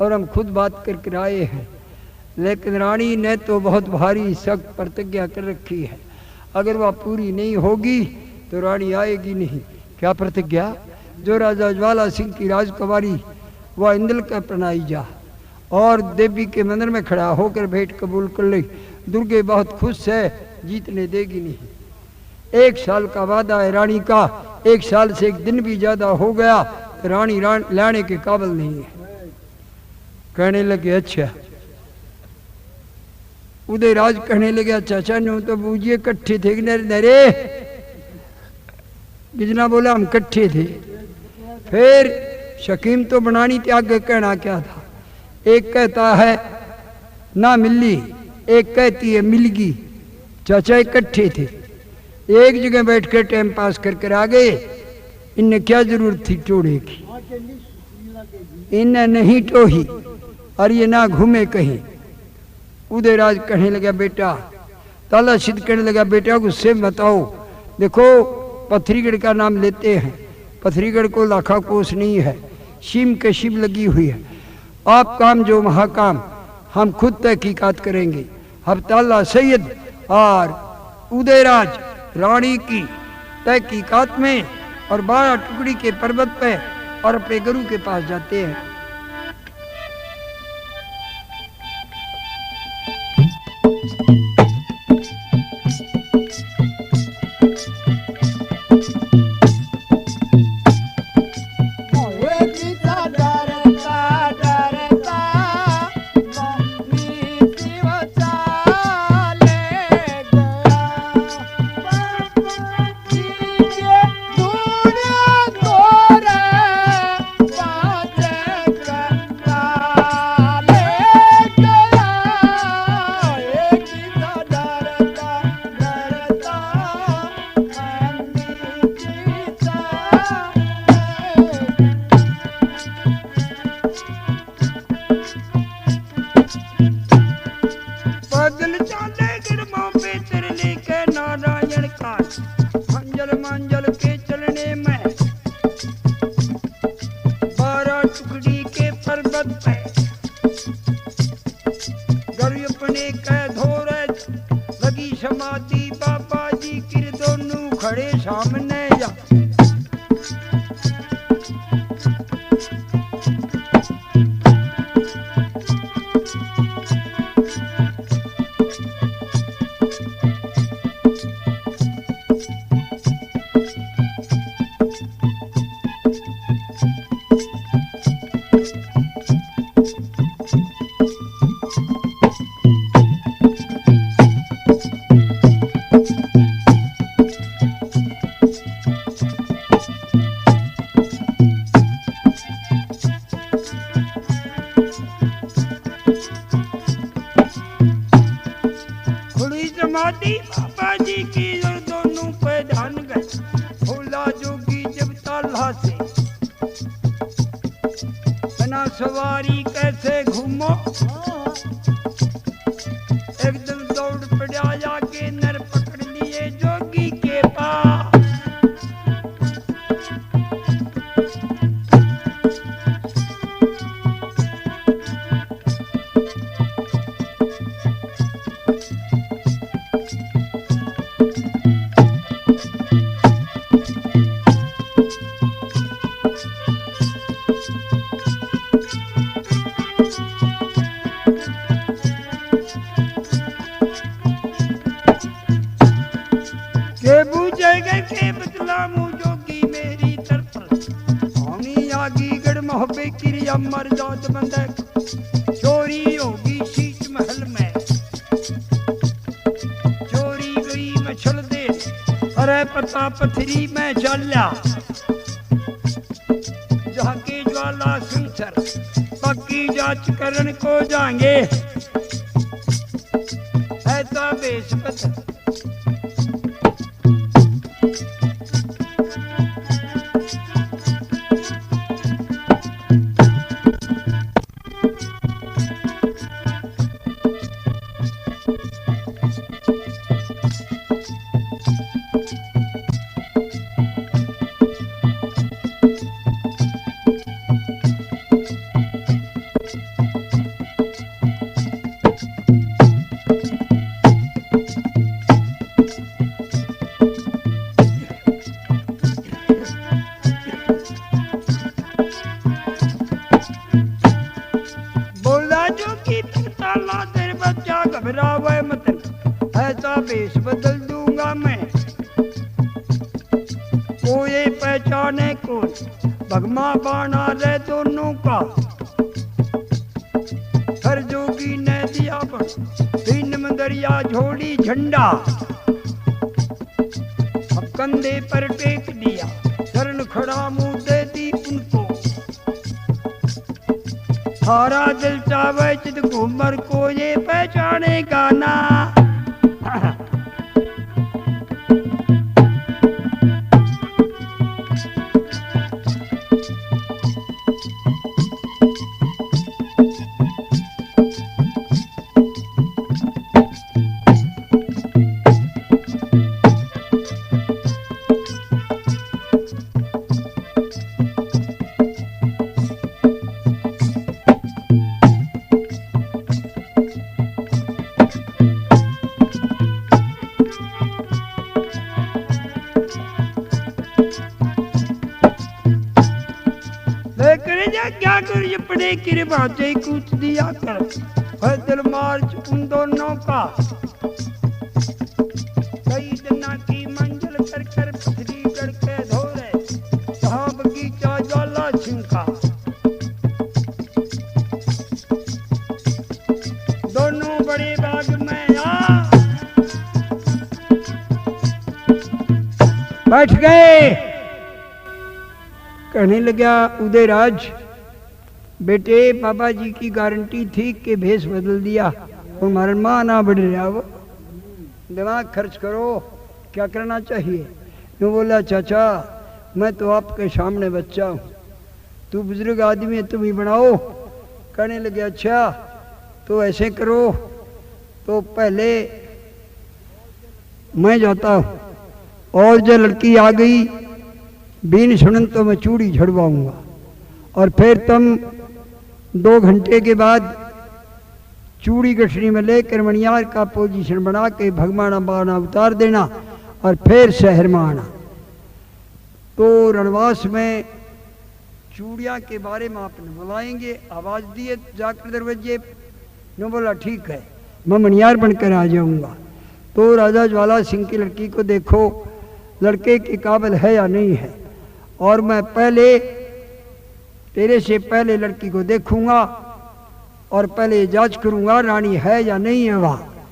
और हम खुद बात करके आए हैं। लेकिन रानी ने तो बहुत भारी सख्त प्रतिज्ञा कर रखी है, अगर वह पूरी नहीं होगी तो रानी आएगी नहीं। क्या प्रतिज्ञा? जो राजा ज्वाला सिंह की राजकुमारी वह इंद्र का प्रणाई जा और देवी के मंदिर में खड़ा होकर भेंट कबूल कर ले। दुर्गे बहुत खुश है, जीतने देगी नहीं। 1 साल का वादा है रानी का, 1 साल से 1 दिन भी ज्यादा हो गया तो रानी लाने के काबिल नहीं है। कहने लगे अच्छा। उदयराज कहने लगे चाचा नो तो बूझिए इकट्ठे थे नरे, कितना बोला हम इकट्ठे थे। फिर शकीम तो बनानी त्याग के कहना क्या था? एक कहता है ना मिली, एक कहती है मिलगी। चाचा इकट्ठे थे, एक जगह बैठ कर टाइम पास कर आ गए। इन्हें क्या जरूरत थी टोड़े की? इन्हें नहीं टोही और ये ना घूमे कहीं। उदयराज कहने लगा बेटा, ताला सिद्ध कहने लगा बेटा गुस्से मत आओ। देखो पथरीगढ़ का नाम लेते हैं, पथरीगढ़ को लाखा कोस नहीं है, शिम के शिव लगी हुई है। आप काम जो महाकाम हम खुद तहकीकात करेंगे। हफ्ताल्ला सैयद और उदयराज रानी की तहकीकात में और 12 टुकड़ी के पर्वत पे और अपने गुरु के पास जाते हैं। सवारी कैसे घूमो, एकदम दौड़ पड़ा जाके नर पकड़ लिए जोगी के पास। मर जात बंदे चोरी होगी शीश महल में, चोरी गई मछल दे अरे पता पथरी में जल्या। जहाँ के ज्वाला सिंह सर पक्की जांच करन को जाएंगे, ऐसा बेशपत माँ बाना रे दोनों का, हर जोगी ने दिया बन, तीन में दरिया झोड़ी झंडा, अब कंधे पर टेक दिया, शरण खड़ा मुंह दे दी उनको, थारा दिल चावे चित घूमर को ये पहचानेगा ना। क्या कर पड़े किरबाजे कूच दिया कर, दिल मार्च उन दोनों का, कई दिना की मंजिल कर कर पथरी करके धोरे, जहाँ बगीचा ज्वाला छिंका, दोनों बड़े बाग में आ बैठ गए। कहने लगा उदयराज, बेटे बाबा जी की गारंटी थी कि भेष बदल दिया और हमारा माँ ना बढ़ रहा, वो दिमाग खर्च करो, क्या करना चाहिए। यूँ बोला चाचा मैं तो आपके सामने बच्चा हूँ, तू बुजुर्ग आदमी है, तुम ही बनाओ। कहने लगे अच्छा तो ऐसे करो, तो पहले मैं जाता हूँ और जो लड़की आ गई बीन सुनन तो मैं चूड़ी झड़वाऊंगा, और फिर तुम 2 घंटे के बाद चूड़ी गठरी में लेकर मणियार का पोजीशन बना के भगवाना बाना उतार देना और फिर शहर में आना। तो रणवास में चूड़िया के बारे में आपने बुलाएंगे, आवाज दिए जाकर दरवाजे ने, बोला ठीक है मैं मणियार बनकर आ जाऊंगा। तो राजा ज्वाला सिंह की लड़की को देखो लड़के के काबिल है या नहीं है, और मैं पहले तेरे से पहले लड़की को देखूंगा और पहले जांच करूंगा रानी है या नहीं है वहाँ।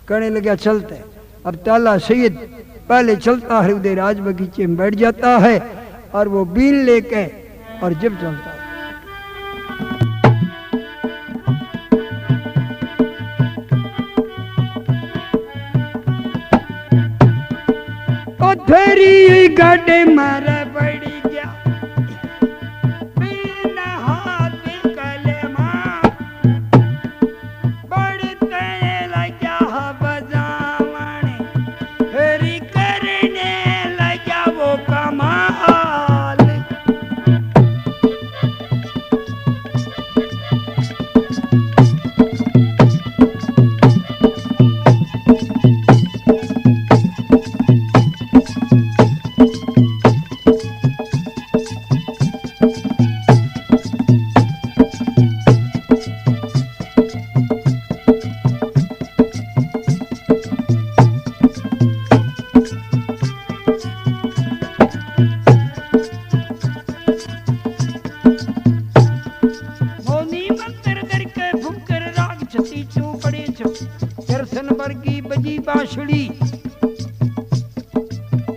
कहने लगा चलते। अब ताला सैयद पहले चलता है, उदयराज बगीचे में बैठ जाता है और वो बीन लेके और जब चलता है। तेरी गड्ढे मारे पड़ी गया बिन हाथ कलमा, बढ़ते लगा बजावने, फेरी करने लगा वो कमाल। बांसुरी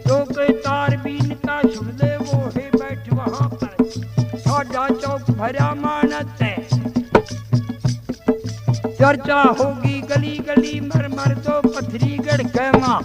तो के तार बीन का सुन ले, वो है बैठ वहां पर, साडा चौक भरा मानत है, चर्चा होगी गली गली मर मर तो पथरी गढ़ के मां।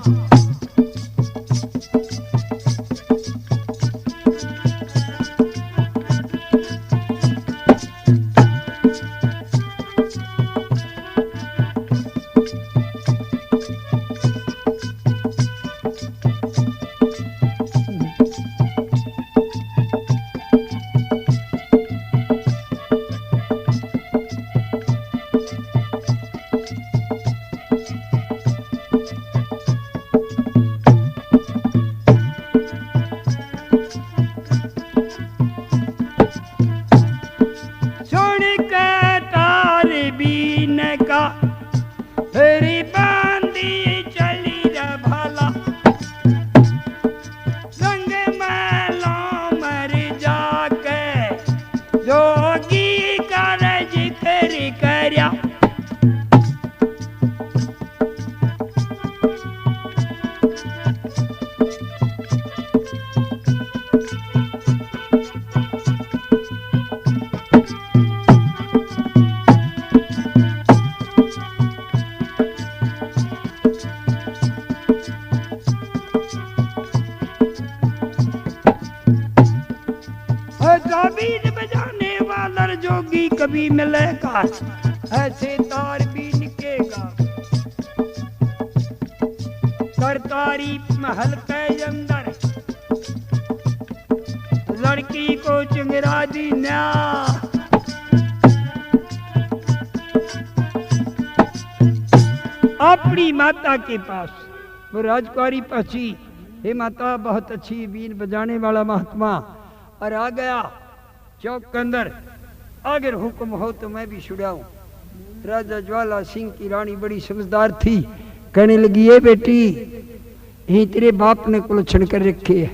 बजाने वाला जोगी कभी मिलेगा, ऐसे तार भी निकेगा। सरकारी महल के अंदर लड़की को चिंगरा दी ना, अपनी माता के पास वो राजकुमारी पहुंची। हे माता, बहुत अच्छी बीन बजाने वाला महात्मा, और आ गया चौक के अंदर, अगर हुक्म हो तो मैं भी छुड़ाऊं। राजा ज्वाला सिंह की रानी बड़ी समझदार थी, कहने लगी, ये बेटी यही तेरे बाप ने कुलक्षण कर रखे है।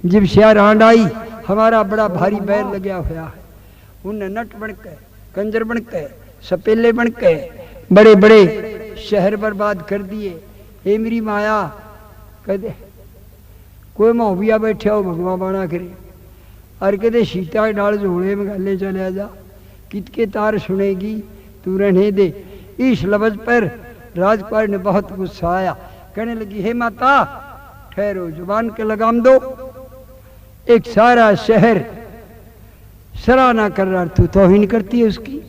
जब श्यार आंड आई, हमारा बड़ा भारी बैर लगा हुआ है। उन्हें नट बन के, कंजर बन के, सपेले बन के बड़े बड़े शहर बर्बाद कर दिए। हे मेरी माया, कहते कोई मोहबिया बैठा हो भगवा बाणा करे, और कहते सीता डाल झोड़े में गले चले जा, कितके तार सुनेगी, तू रहने दे। इस लफ्ज पर राजकुमार ने बहुत गुस्सा आया, कहने लगी, हे माता ठहरो, जुबान के लगाम दो। एक सारा शहर सराहना कर रहा, तू तौहीन करती है उसकी,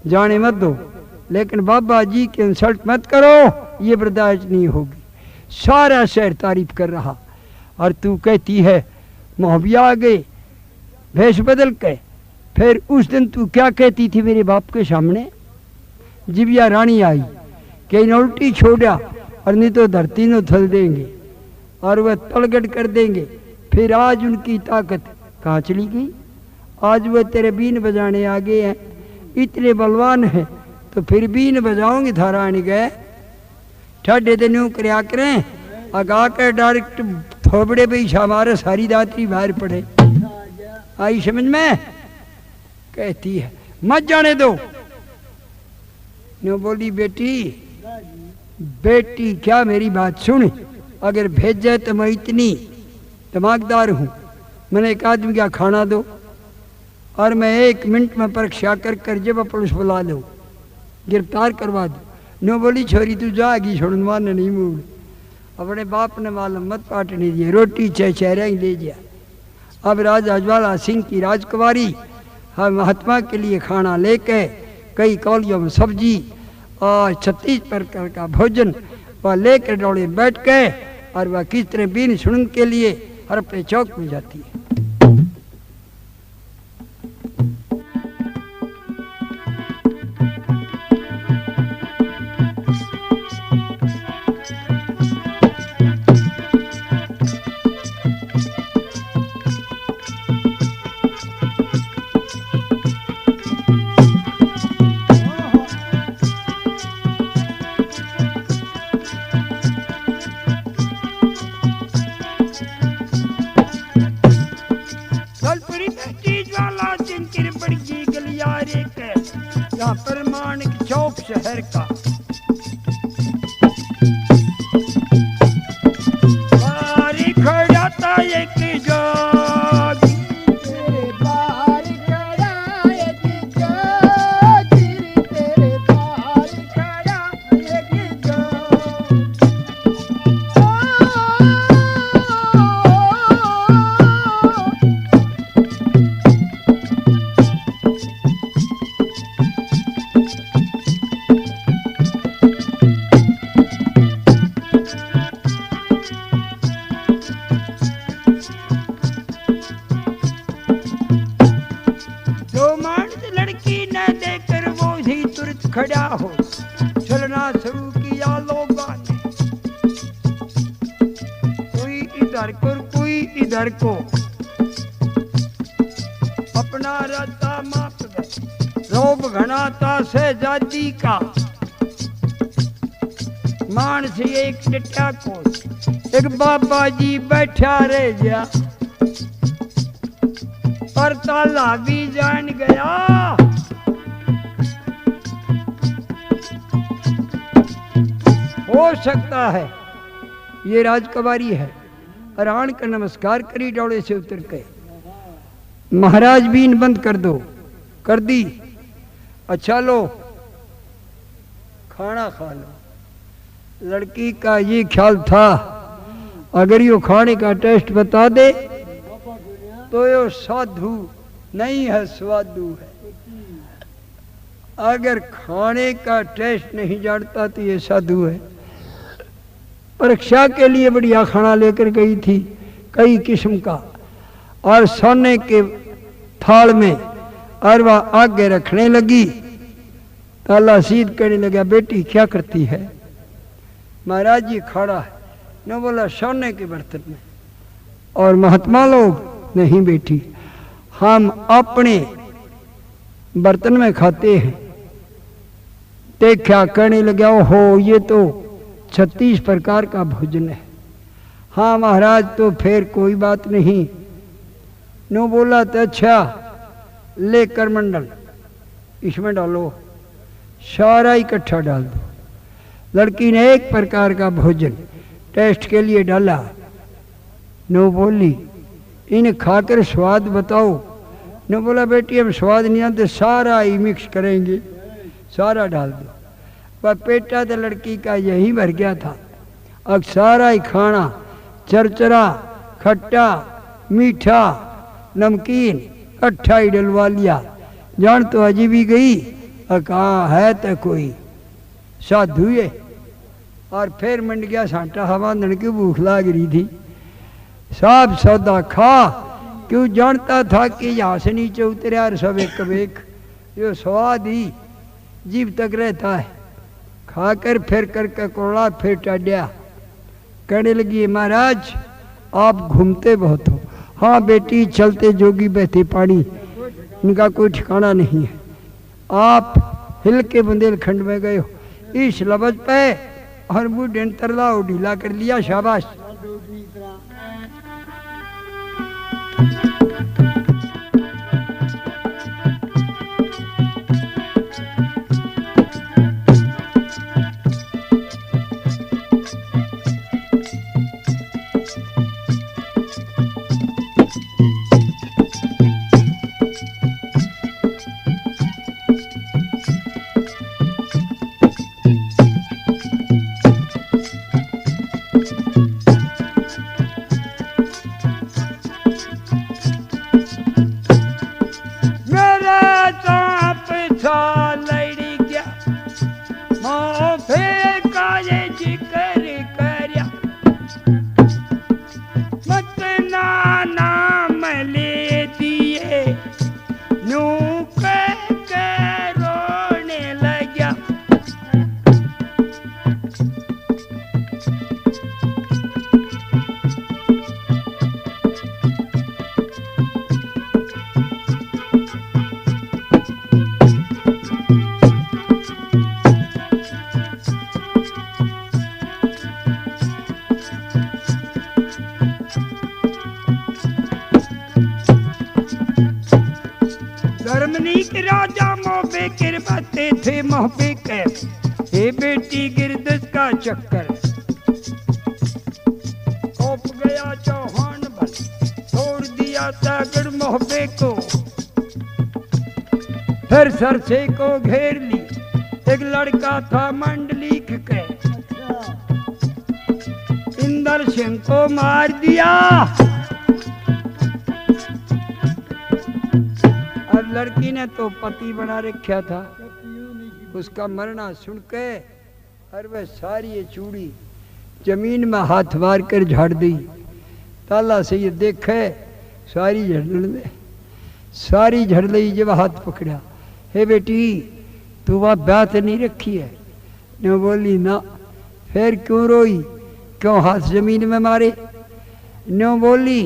जाने मत दो, लेकिन बाबा जी के इंसल्ट मत करो, ये बर्दाश्त नहीं होगी। सारा शहर तारीफ कर रहा, और तू कहती है मोहबिया आ गए भेष बदल के। फिर उस दिन तू क्या कहती थी मेरे बाप के सामने? जिबिया रानी आई कि इन उल्टी छोड़ा, और नहीं तो धरती न थल देंगे और वह तलगट कर देंगे। फिर आज उनकी ताकत कहाँ चली गई? आज वह तेरे बीन बजाने आ गए हैं, इतने बलवान हैं, तो फिर बीन बजाओगे थारा आने गए ठाडे ते न्यू करया करें, अगा कर डायरेक्ट थोबड़े पे हमारे सारी दात्री बाहर पड़े। आई समझ में? कहती है मत जाने दो। न्यू बोली, बेटी बेटी क्या मेरी बात सुन, अगर भेजे तो मैं इतनी दिमागदार हूँ, मैंने एक आदमी का खाना दो, और मैं 1 मिनट में परीक्षा कर जब पुलिस बुला दो, गिरफ्तार करवा दो। नो बोली, छोरी तू जाएगी, छोड़वा ने नहीं मूड, अपने बाप ने मालूम मत पाटने दिए, रोटी चेहरा ही ले गया। अब राजा ज्वाला सिंह की राजकुमारी हर महात्मा के लिए खाना लेके, कई कौलियों में सब्जी और 36 प्रकार का भोजन वह लेकर डोले बैठ गए, और वह किस तरह बीन सुनने के लिए हर पे चौक में जाती है। प्रमाणिक चौक शहर का बारी खड़ा था एक जोगी, तेरे बारी खड़ा एक जोगी, तेरे बारी खड़ा एक जोगी। खड़ा हो चलना शुरू किया लोगों ने, कोई इधर को कोई इधर को, अपना रास्ता माप गए। रोब घना था शहजादी का, मान से एक डटा को, एक बाबा जी बैठा रह गया, और ताला भी जान गया। हो सकता है ये राजकुमारी है। राण का नमस्कार करी, डोले से उतर गए। महाराज बीन बंद कर दो, कर दी। अच्छा लो खाना खा लो। लड़की का ये ख्याल था, अगर यो खाने का टेस्ट बता दे तो यो साधु नहीं है, स्वादु है। अगर खाने का टेस्ट नहीं जानता तो ये साधु है। परीक्षा के लिए बढ़िया खाना लेकर गई थी, कई किस्म का, और सोने के थाल में, और वह आगे रखने लगी। ताला सीध कहने लगा, बेटी क्या करती है? महाराज जी खड़ा है। न बोला सोने के बर्तन में। और महात्मा लोग, नहीं बेटी, हम अपने बर्तन में खाते हैं। देखा, कहने लगा, ओहो ये तो 36 प्रकार का भोजन है। हाँ महाराज, तो फिर कोई बात नहीं। नो बोला तो अच्छा, ले करमंडल इसमें डालो, सारा इकट्ठा डाल दो। लड़की ने एक प्रकार का भोजन टेस्ट के लिए डाला। नो बोली, इन्हें खाकर स्वाद बताओ। नो बोला, बेटी हम स्वाद नहीं आते, सारा ही मिक्स करेंगे, सारा डाल दो। वह पेटा तो लड़की का यही भर गया था। अब सारा ही खाना, चरचरा, खट्टा, मीठा, नमकीन इकट्ठा ही डलवा लिया। जान तो अजी भी गई, और कहा है तो कोई साधु है। और फिर मंड गया सांटा, हवा नड़ की भूख लाग रही थी। सब सौदा खा, क्यों जानता था कि यहाँ से नीचे उतरे और सब एक एक जो स्वाद ही जीभ तक रहता है। खाकर फिर करके कोड़ा, फिर टाड्या। कहने लगी, महाराज आप घूमते बहुत हो। हाँ बेटी, चलते जोगी बहते पानी, इनका कोई ठिकाना नहीं है। आप हिल के बुंदेलखंड में गए हो, इस लबज पे, और बूढ़े तरला ढीला कर लिया, शाबाश। चक्कर खोप गया चौहान बन, छोड़ दिया सागर मोहब्बे को। फिर सरसे को घेर ली, एक लड़का था मंडलीक के, इंदर सिंह को मार दिया। अब लड़की ने तो पति बना रखा था, उसका मरना सुन के और वह सारी ये चूड़ी जमीन में हाथ मार कर झाड़ दी। ताला से ये देखे, सारी झड़ में, सारी झड़ ली। जब हाथ पकड़ा, हे बेटी तू वहाँ बात नहीं रखी है? ने बोली ना। फिर क्यों रोई, क्यों हाथ जमीन में मारे? ने बोली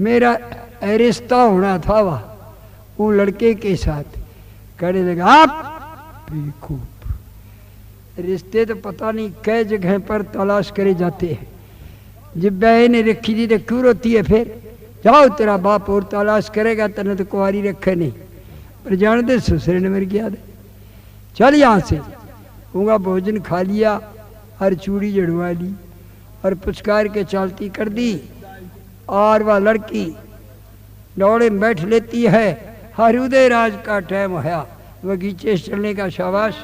मेरा रिश्ता होना था वहाँ वो लड़के के साथ। कहने लगा आप बेवकूफ, रिश्ते तो पता नहीं कई जगह पर तलाश करे जाते हैं। जब बहन ने रखी थी तो क्यों रोती है? फिर जाओ तेरा बाप और तलाश करेगा, तने तो कुंवारी रखे नहीं। पर जान दे ससुर ने मेरी याद है, चल यहाँ से। उनका भोजन खा लिया और चूड़ी जड़वा ली और पुचकार के चालती कर दी। और वह लड़की दौड़े में बैठ लेती है। हर उदय राज का टाइम है, बगीचे चलने का। शाबाश।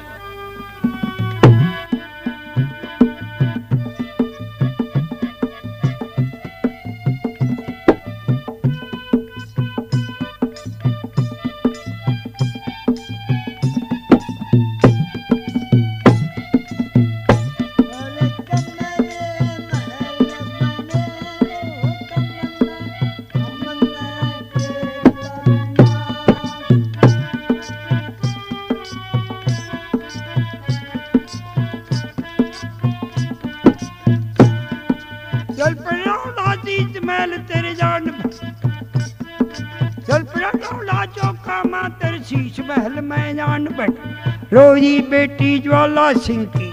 चूड़ा चौका मातर शीश महल में जान बैठ रोई बेटी ज्वाला सिंह की।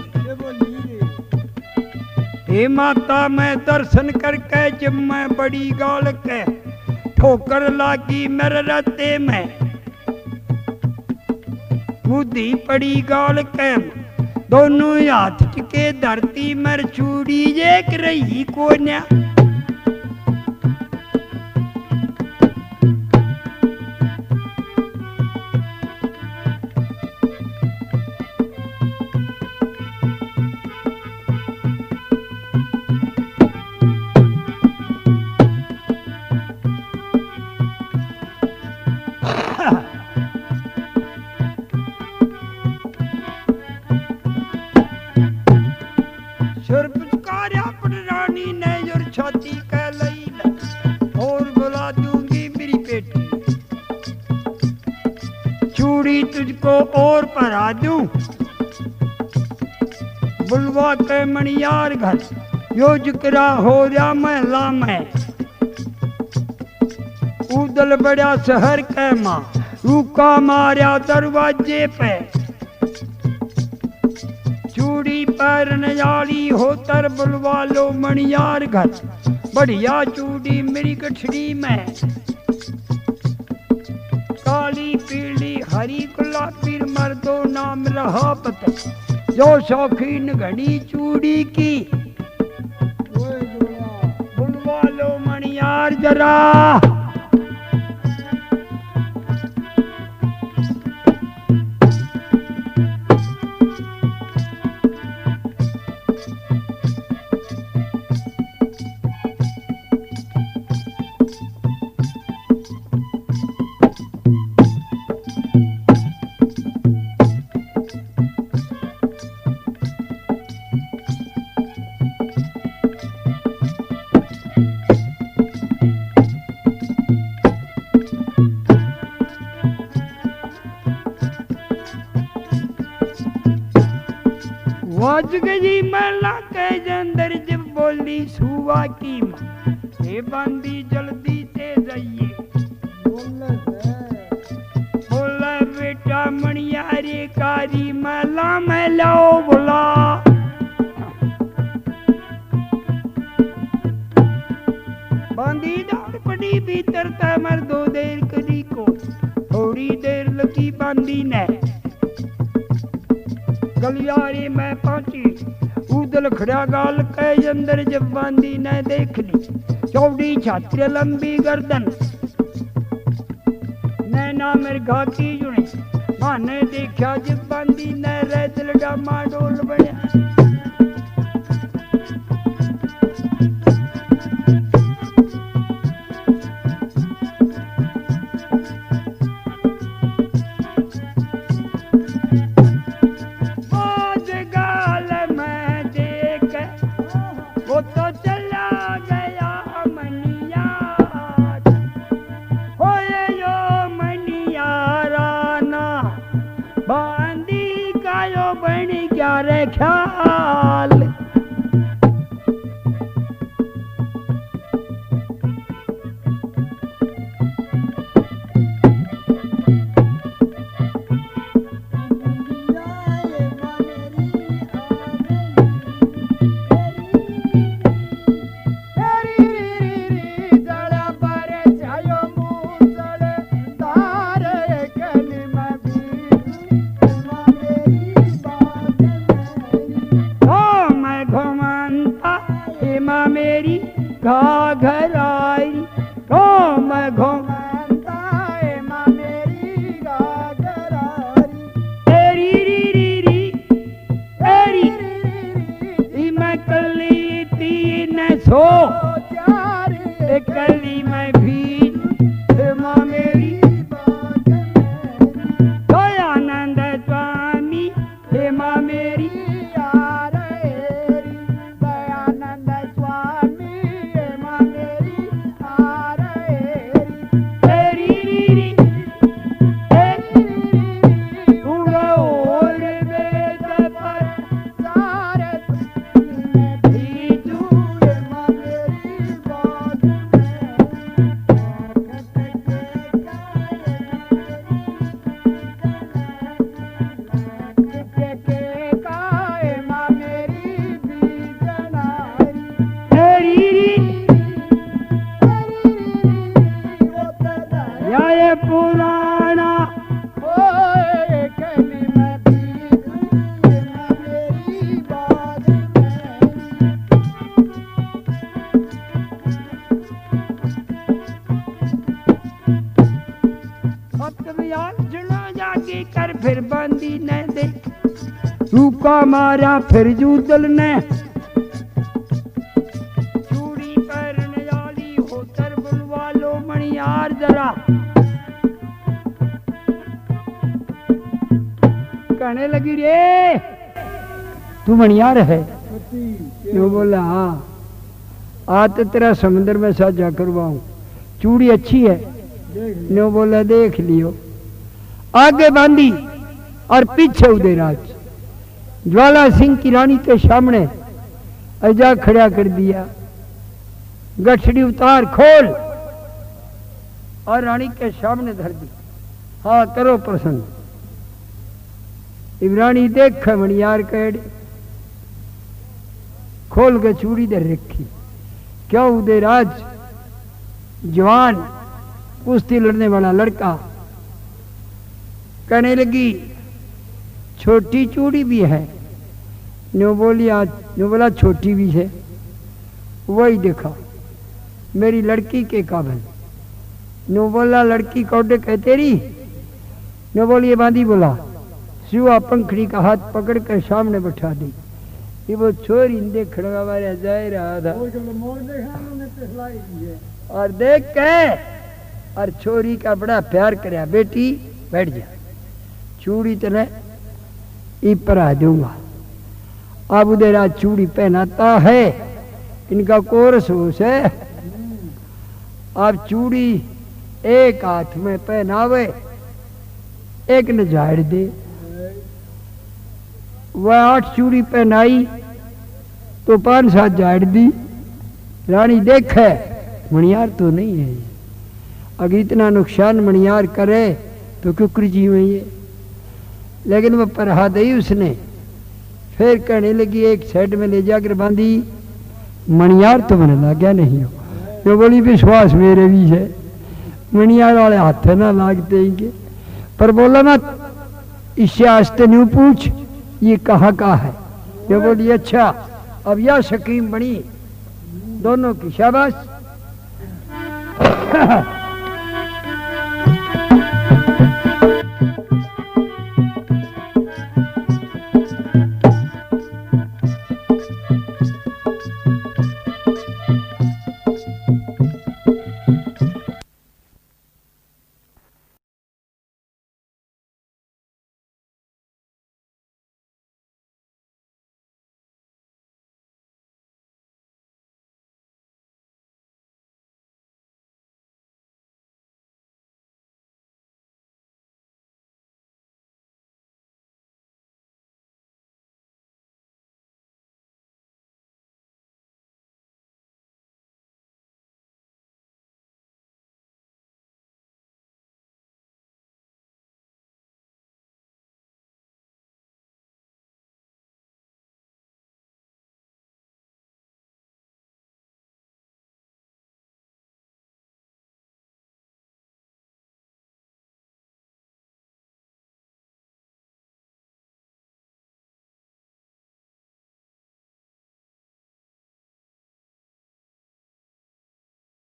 हे माता मैं दर्शन करके जब मैं बड़ी गाल के ठोकर लागी मेरे रते में बुद्धि पड़ी गाल के दोनों हाथ टिके धरती मर चूड़ी एक रही कोन्या। तुझको और परा दूं बुलवा के मणियार घर यो जिक्रा हो रहा महला में उदल बड़ा शहर के माँ रूका मारा दरवाजे पे चूड़ी पैर नजाली होतर बुलवा लो मणियार घर बढ़िया चूड़ी मेरी गठड़ी में काली पीली हरी गुलाबी मर्दो नाम रहा पता जो शौकीन घड़ी चूड़ी की बुलवा लो मणियार जरा। वाजगरी मला के अंदर जब बोली सुआ की माँ हे बंदी जल्दी से जाइए बोला बेटा मणियारे कारी मला में लाओ बोला बंदी दौड़ पड़ी भीतर तमर दो देर करी को थोड़ी देर लगी बंदी ने गलियारे में पहुंची उदल खड़ा गाल के अंदर जब बांदी ने देख ली चौड़ी छात्र लंबी गर्दन नैना मिर्घा की जुड़ी माने देखा जब बांदी ने रे दिल डामा डोल बने ख्याल यार सुनो जागी कर फिर बांधी न दे रूका मारा फिर जूदल ने चूड़ी पैरने वाली होकर बुलवा लो मणियार जरा कहने लगी रे तू मणियार है क्यों बोला हाँ आज तो तेरा समुद्र में साझा करवाऊं चूड़ी अच्छी है नो बोला देख लियो आगे बांधी और पीछे उदयराज ज्वाला सिंह की रानी के सामने अजा खड़ा कर दिया गठड़ी उतार खोल और रानी के सामने धर दी हाँ करो प्रसन्न इब्रानी देख मणियार कह खोल के चूड़ी दे रखी क्या उदयराज जवान कुश्ती लड़ने वाला लड़का कहने लगी छोटी चूड़ी भी है नो बोला छोटी भी है वही देखा मेरी लड़की के काबिल नो बोला लड़की कौडे कह तेरी नो बोलिए बांधी बोला सुआ पंखड़ी का हाथ पकड़ कर सामने बैठा दी ये वो छोरी देखने वाले जा रहा था और देख के और छोरी का बड़ा प्यार कराया बेटी बैठ जा चूड़ी तेने पर आ दूंगा अब उधर चूड़ी पहनाता है इनका कोर्स होश है अब चूड़ी एक हाथ में पहनावे एक न झाड़ दे वह 8 चूड़ी पहनाई तो 5-7 झाड़ दी रानी देखे मणियार तो नहीं है अगर इतना नुकसान मणियार करे तो क्यों जी में ये लेकिन वह परहा दी उसने फिर कहने लगी एक साइड में ले जाकर बांधी मणियार तो मैंने लगा नहीं हो तो बोली विश्वास मेरे भी है मणियार वाले हाथ ना लागते हैं पर बोला ना इससे आस्ते नहीं पूछ ये कहाँ का है ये बोली अच्छा अब यह शकीम बनी दोनों की शाबाश